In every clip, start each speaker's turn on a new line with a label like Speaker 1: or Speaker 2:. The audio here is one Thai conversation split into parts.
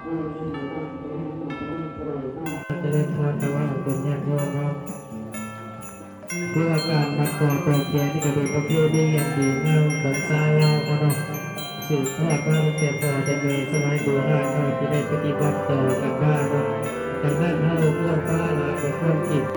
Speaker 1: จะได้ทอดแต่ว่าเป็นญาติโยมเนาะเพื่อการมัดคอโตเกียนี่ก็เป็นประเพณีอย่างดีงามของชาวเราเนาะสืบทอดมาตั้งแต่พ่อแต่แม่สมัยโบราณเราจะได้ปฏิบัติต่อกันบ้างเนาะดังนั้นเราเพื่อป้าหลายเป็นคนจิต
Speaker 2: ไ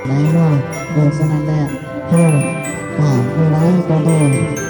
Speaker 2: หนว่าโดยฉะนั้นแล้วผู้ผู้ร้ายก็โดน